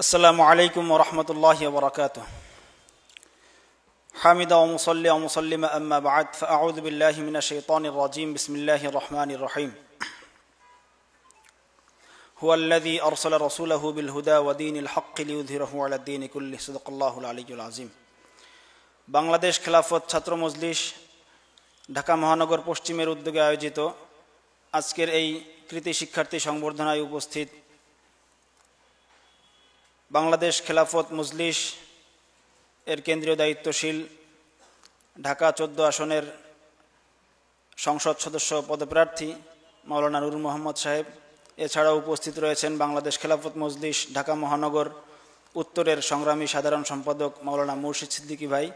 আসসালামু আলাইকুম ওয়া রাহমাতুল্লাহি ওয়া বারাকাতুহু। হামিদা ওয়া মুসাল্লি ওয়া মুসাল্লিমা আম্মা বা'দ ফাআউযু বিল্লাহি মিনাশ শাইতানির রাজীম। বিসমিল্লাহির রহমানির রহিম। হুয়াল্লাযী আরসালা রাসূলাহু বিল হুদা ওয়া দীনিল হক্কি লিইয়ুযহিরাহু আলাদ দীনি কুল্লিহি। সাদাকাল্লাহুল আলিয়্যুল আযীম। বাংলাদেশ খেলাফত ছাত্র মজলিস ঢাকা মহানগর পশ্চিমের উদ্যোগে আয়োজিত আজকের এই কৃতি শিক্ষার্থী সংবর্ধনায় উপস্থিত বাংলাদেশ খেলাফত মজলিস এর কেন্দ্রীয় দায়িত্বশীল ঢাকা 14 আসনের সংসদ সদস্য পদপ্রার্থী মাওলানা নুর মোহাম্মদ সাহেব, এছাড়াও উপস্থিত রয়েছেন বাংলাদেশ খেলাফত মজলিস ঢাকা মহানগর উত্তরের সংগ্রামী সাধারণ সম্পাদক মাওলানা মুর্শিদ সিদ্দিকী ভাই,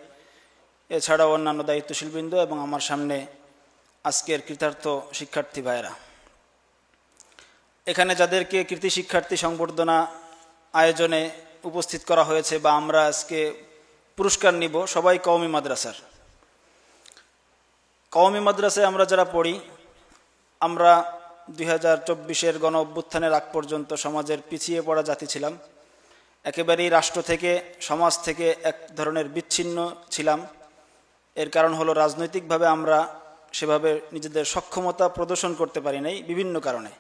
এছাড়াও অন্যান্য দায়িত্বশীলবৃন্দ এবং আমার সামনে আজকের কৃতার্থ শিক্ষার্থী ভাইয়েরা। এখানে যাদেরকে কৃতি শিক্ষার্থী সংবর্ধনা আয়োজনে উপস্থিত করা হয়েছে বা আমরা আজকে পুরস্কার নিব, সবাই কওমি মাদ্রাসার। কওমি মাদ্রাসায় আমরা যারা পড়ি, আমরা 2024-এর গণ অভ্যুত্থানের আগ পর্যন্ত সমাজের পিছিয়ে পড়া জাতি ছিলাম। একেবারেই রাষ্ট্র থেকে, সমাজ থেকে এক ধরনের বিচ্ছিন্ন ছিলাম। এর কারণ হলো রাজনৈতিকভাবে আমরা সেভাবে নিজেদের সক্ষমতা প্রদর্শন করতে পারি নাই বিভিন্ন কারণে।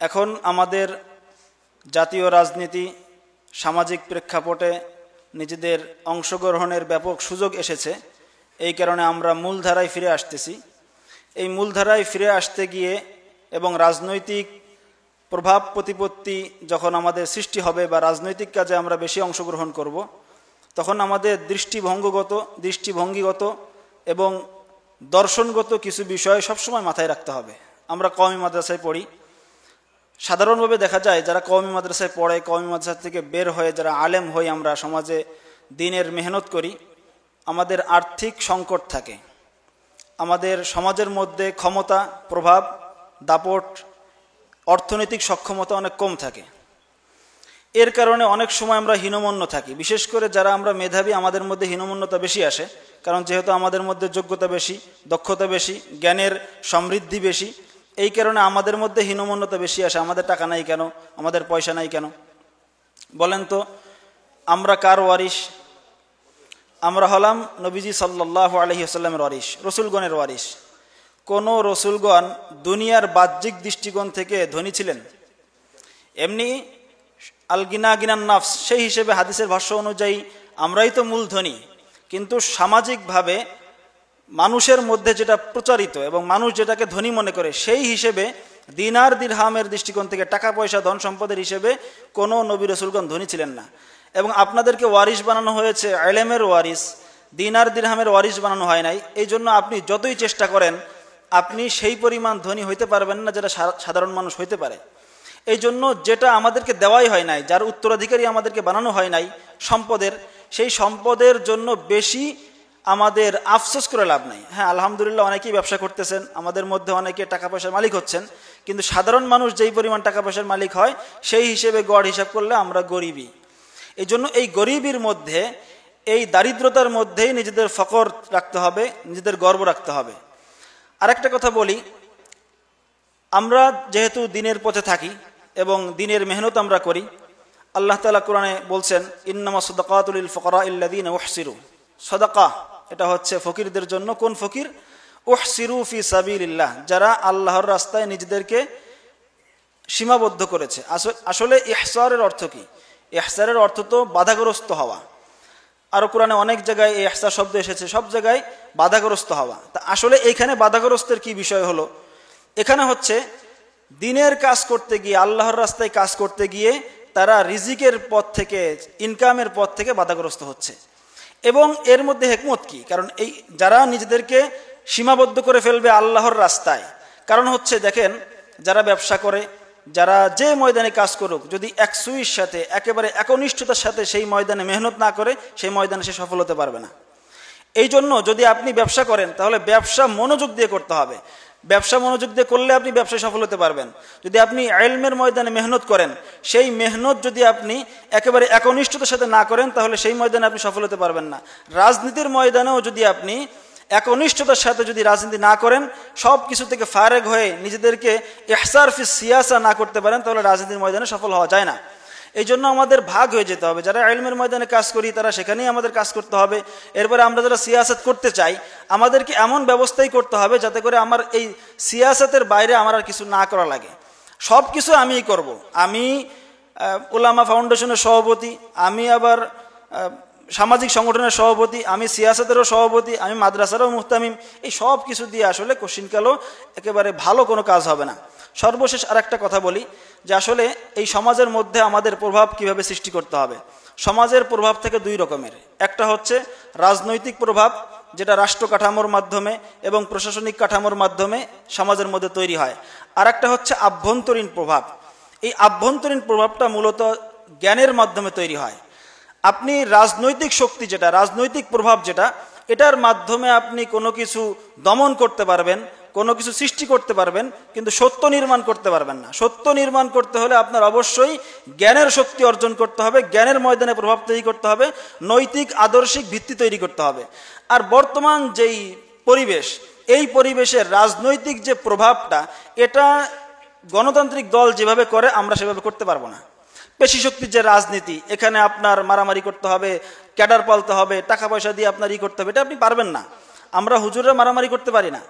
এখন আমাদের জাতীয় রাজনীতি, সামাজিক প্রেক্ষাপটে নিজেদের অংশগ্রহণের ব্যাপক সুযোগ এসেছে। এই কারণে আমরা মূলধারায় ফিরে আসতেছি। এই মূলধারায় ফিরে আসতে গিয়ে এবং রাজনৈতিক প্রভাব প্রতিপত্তি যখন আমাদের সৃষ্টি হবে বা রাজনৈতিক কাজে আমরা বেশি অংশগ্রহণ করব, তখন আমাদের দৃষ্টিভঙ্গিগত এবং দর্শনগত কিছু বিষয় সবসময় মাথায় রাখতে হবে। আমরা কওমি মাদ্রাসায় পড়ি। সাধারণভাবে দেখা যায় যারা কওমি মাদ্রাসায় পড়ে, কওমি মাদ্রাসা থেকে বের হয়ে যারা আলেম হই, আমরা সমাজে দিনের মেহনত করি, আমাদের আর্থিক সংকট থাকে, আমাদের সমাজের মধ্যে ক্ষমতা, প্রভাব, দাপট, অর্থনৈতিক সক্ষমতা অনেক কম থাকে। এর কারণে অনেক সময় আমরা হীনমন্য থাকি। বিশেষ করে যারা আমরা মেধাবী, আমাদের মধ্যে হীনমন্যতা বেশি আসে, কারণ যেহেতু আমাদের মধ্যে যোগ্যতা বেশি, দক্ষতা বেশি, জ্ঞানের সমৃদ্ধি বেশি, এই কারণে আমাদের মধ্যে হীনমন্যতা বেশি আসে। আমাদের টাকা নাই কেন, আমাদের পয়সা নাই কেন? বলেন তো, আমরা কার ওয়ারিস? আমরা হলাম নবীজি সাল্লাল্লাহু আলাইহি ওয়াসাল্লামের ওয়ারিস, রসুলগণের ওয়ারিস। কোন রসুলগণ দুনিয়ার বাহ্যিক দৃষ্টিকোণ থেকে ধনী ছিলেন? এমনি আল গিনা গিনান নাফস, সেই হিসেবে হাদিসের ভাষ্য অনুযায়ী আমরাই তো মূল ধনী। কিন্তু সামাজিকভাবে মানুষের মধ্যে যেটা প্রচারিত এবং মানুষ যেটাকে ধনী মনে করে, সেই হিসেবে দিনার দিরহামের দৃষ্টিকোণ থেকে, টাকা পয়সা ধন সম্পদের হিসেবে কোনো নবী রসুলগণ ধনী ছিলেন না। এবং আপনাদেরকে ওয়ারিস বানানো হয়েছে, ইলমের ওয়ারিস, দিনার দিরহামের ওয়ারিস বানানো হয় নাই। এই জন্য আপনি যতই চেষ্টা করেন, আপনি সেই পরিমাণ ধনী হইতে পারবেন না যেটা সাধারণ মানুষ হইতে পারে। এই জন্য যেটা আমাদেরকে দেওয়াই হয় নাই, যার উত্তরাধিকারী আমাদেরকে বানানো হয় নাই সম্পদের, সেই সম্পদের জন্য বেশি আমাদের আফসোস করে লাভ নাই। হ্যাঁ, আলহামদুলিল্লাহ অনেকেই ব্যবসা করতেছেন, আমাদের মধ্যে অনেকে টাকা পয়সার মালিক হচ্ছেন, কিন্তু সাধারণ মানুষ যেই পরিমাণ টাকা পয়সার মালিক হয়, সেই হিসেবে গড় হিসাব করলে আমরা গরিবই। এই জন্য এই গরিবের মধ্যে, এই দারিদ্রতার মধ্যেই নিজেদের ফকর রাখতে হবে, নিজেদের গর্ব রাখতে হবে। আরেকটা কথা বলি, আমরা যেহেতু দিনের পথে থাকি এবং দিনের মেহনত আমরা করি, আল্লাহ তাআলা কোরআনে বলছেন, ইন্নামা সাদাকাতুল লিল ফুকারাইল্লাযীনা উহসিরু। সাদাকা এটা হচ্ছে ফকিরদের জন্য। কোন ফকির? উহসিরু ফি সাবিলিল্লাহ, যারা আল্লাহর রাস্তায় নিজেদেরকে সীমাবদ্ধ করেছে। আসলে ইহসারের অর্থ কি? ইহসারের অর্থ তো বাধাগ্রস্ত হওয়া। আরো কোরআনে অনেক জায়গায় এই ইহসার শব্দ এসেছে, সব জায়গায় বাধাগ্রস্ত হওয়া। তা আসলে এইখানে বাধাগ্রস্তের কি বিষয় হলো? এখানে হচ্ছে দিনের কাজ করতে গিয়ে, আল্লাহর রাস্তায় কাজ করতে গিয়ে তারা রিজিকের পথ থেকে, ইনকামের পথ থেকে বাধাগ্রস্ত হচ্ছে। এবং এর মধ্যে হিকমত কি? কারণ এই যারা নিজেদেরকে সীমাবদ্ধ করে ফেলবে আল্লাহর রাস্তায়, কারণ হচ্ছে দেখেন, যারা ব্যবসা করে, যারা যে ময়দানে কাজ করুক, যদি একসুইর সাথে, একেবারে একনিষ্ঠতার সাথে সেই ময়দানে মেহনত না করে, সেই ময়দানে সে সফল হতে পারবে না। এই জন্য যদি আপনি ব্যবসা করেন, তাহলে ব্যবসা মনোযোগ দিয়ে করতে হবে। ব্যবসা মনোযোগ দিয়ে করলে আপনি ব্যবসায় সফল হতে পারবেন। যদি আপনি ইলমের ময়দানে মেহনত করেন, সেই মেহনত যদি আপনি একেবারে একনিষ্ঠতার সাথে না করেন, তাহলে সেই ময়দানে আপনি সফল হতে পারবেন না। রাজনীতির ময়দানেও যদি আপনি একনিষ্ঠতার সাথে যদি রাজনীতি না করেন, সব কিছু থেকে ফারেক হয়ে নিজেদেরকে ইহসার ফি সিয়াসা না করতে পারেন, তাহলে রাজনীতির ময়দানে সফল হওয়া যায় না। এই জন্য আমাদের ভাগ হয়ে যেতে হবে। যারা ইলমের ময়দানে কাজ করি তারা সেখানেই আমাদের কাজ করতে হবে। এরপরে আমরা যারা সিয়াসত করতে চাই আমাদেরকে এমন ব্যবস্থাই করতে হবে যাতে করে আমার এই সিয়াসতের বাইরে আমার আর কিছু না করা লাগে। সব কিছু আমিই করব। আমি উলামা ফাউন্ডেশনের সভাপতি, আমি আবার সামাজিক সংগঠনের সভাপতি, আমি সিয়াসতেরও সভাপতি, আমি মাদ্রাসারও মুহতামিম, এই সব কিছু দিয়ে আসলে কোশ্চিনকালও একেবারে ভালো কোনো কাজ হবে না। সর্বশেষ আর একটা কথা বলি যে আসলে এই সমাজের মধ্যে আমাদের প্রভাব কিভাবে সৃষ্টি করতে হবে। সমাজের প্রভাব থেকে দুই রকমের, একটা হচ্ছে রাজনৈতিক প্রভাব, যেটা রাষ্ট্র কাঠামোর মাধ্যমে এবং প্রশাসনিক কাঠামোর মাধ্যমে সমাজের মধ্যে তৈরি হয়। আর একটা হচ্ছে আভ্যন্তরীণ প্রভাব। এই আভ্যন্তরীণ প্রভাবটা মূলত জ্ঞানের মাধ্যমে তৈরি হয়। আপনি রাজনৈতিক শক্তি যেটা, রাজনৈতিক প্রভাব যেটা, এটার মাধ্যমে আপনি কোনো কিছু দমন করতে পারবেন, কোনো কিছু সৃষ্টি করতে পারবেন, কিন্তু সত্য নির্মাণ করতে পারবেন না। সত্য নির্মাণ করতে হলে আপনার অবশ্যই জ্ঞানের শক্তি অর্জন করতে হবে, জ্ঞানের ময়দানে প্রভাব তৈরি করতে হবে, নৈতিক আদর্শিক ভিত্তি তৈরি করতে হবে। আর বর্তমান যেই পরিবেশ, এই পরিবেশের রাজনৈতিক যে প্রভাবটা, এটা গণতান্ত্রিক দল যেভাবে করে আমরা সেভাবে করতে পারবো না। পেশি শক্তির যে রাজনীতি, এখানে আপনার মারামারি করতে হবে, ক্যাডার পালতে হবে, টাকা পয়সা দিয়ে আপনার করতে হবে, এটা আপনি পারবেন না। আমরা হুজুররা মারামারি করতে পারি না,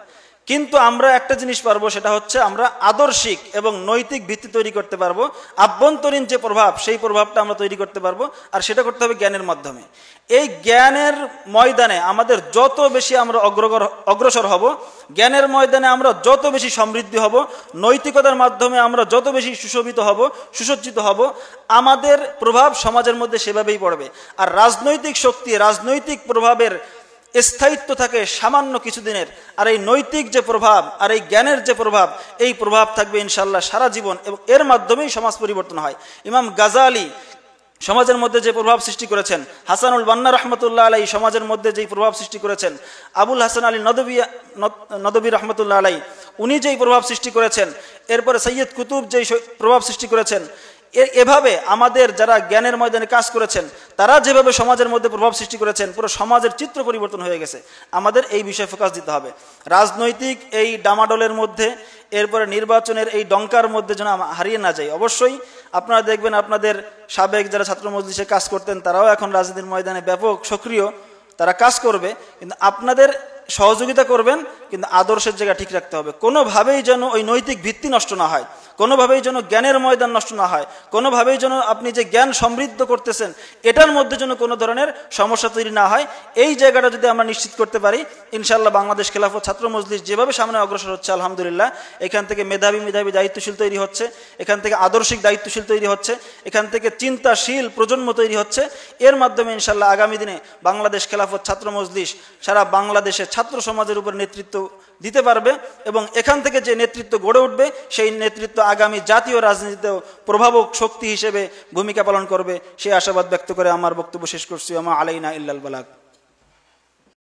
কিন্তু আমরা একটা জিনিস পারবো, সেটা হচ্ছে আমরা আদর্শিক এবং নৈতিক ভিত্তি তৈরি করতে পারবো। আভ্যন্তরীণ যে প্রভাব, সেই প্রভাবটা আমরা তৈরি করতে পারবো, আর সেটা করতে হবে জ্ঞানের মাধ্যমে। এই জ্ঞানের ময়দানে আমাদের যত বেশি আমরা অগ্রসর হব, জ্ঞানের ময়দানে আমরা যত বেশি সমৃদ্ধি হব, নৈতিকতার মাধ্যমে আমরা যত বেশি সুশোভিত হব, সুসজ্জিত হব, আমাদের প্রভাব সমাজের মধ্যে সেভাবেই পড়বে। আর রাজনৈতিক শক্তি, রাজনৈতিক প্রভাবের স্থায়িত্ব থাকে সামান্য কিছুদিনের, আর এই নৈতিক যে প্রভাব আর এই জ্ঞানের যে প্রভাব, এই প্রভাব থাকবে ইনশাল্লাহ সারা জীবন, এবং এর মাধ্যমেই সমাজ পরিবর্তন হয়। ইমাম গাজালি সমাজের মধ্যে যে প্রভাব সৃষ্টি করেছেন, হাসানুল বান্না রহমতুল্লাহ আলাই সমাজের মধ্যে যেই প্রভাব সৃষ্টি করেছেন, আবুল হাসান আলী নদবী রহমতুল্লাহ আলাই উনি যেই প্রভাব সৃষ্টি করেছেন, এরপরে সৈয়দ কুতুব যেই প্রভাব সৃষ্টি করেছেন, এভাবে আমাদের যারা জ্ঞানের ময়দানে কাজ করেছেন তারা যেভাবে সমাজের মধ্যে প্রভাব সৃষ্টি করেছেন, পুরো সমাজের চিত্র পরিবর্তন হয়ে গেছে। আমাদের এই বিষয়ে ফোকাস দিতে হবে। রাজনৈতিক এই ডামাডোলের মধ্যে, এরপরে নির্বাচনের এই ডঙ্কার মধ্যে যেন হারিয়ে না যায়। অবশ্যই আপনারা দেখবেন আপনাদের সাবেক যারা ছাত্র মজলিসে কাজ করতেন তারাও এখন রাজনীতির ময়দানে ব্যাপক সক্রিয়, তারা কাজ করবে, কিন্তু আপনাদের সহযোগিতা করবেন, কিন্তু আদর্শের জায়গা ঠিক রাখতে হবে। কোনোভাবেই যেন ওই নৈতিক ভিত্তি নষ্ট না হয়, কোনোভাবেই যেন জ্ঞানের ময়দান নষ্ট না হয়, কোনোভাবেই যেন আপনি যে জ্ঞান সমৃদ্ধ করতেছেন এটার মধ্যে যেন কোনো ধরনের সমস্যা তৈরি না হয়। এই জায়গাটা যদি আমরা নিশ্চিত করতে পারি, ইনশাআল্লাহ বাংলাদেশ খেলাফত ছাত্র মজলিস যেভাবে সামনে অগ্রসর হচ্ছে আলহামদুলিল্লাহ, এখান থেকে মেধাবী দায়িত্বশীল তৈরি হচ্ছে, এখান থেকে আদর্শিক দায়িত্বশীল তৈরি হচ্ছে, এখান থেকে চিন্তাশীল প্রজন্ম তৈরি হচ্ছে। এর মাধ্যমে ইনশাআল্লাহ আগামী দিনে বাংলাদেশ খেলাফত ছাত্র মজলিস সারা বাংলাদেশের ছাত্র সমাজের উপর নেতৃত্ব দিতে পারবে, এবং এখান থেকে যে নেতৃত্ব গড়ে উঠবে সেই নেতৃত্ব আগামী জাতীয় রাজনীতিতেও প্রভাবক শক্তি হিসেবে ভূমিকা পালন করবে। সেই আশাবাদ ব্যক্ত করে আমার বক্তব্য শেষ করছি। আমা আলাইনা ইল্লাল বালাগ।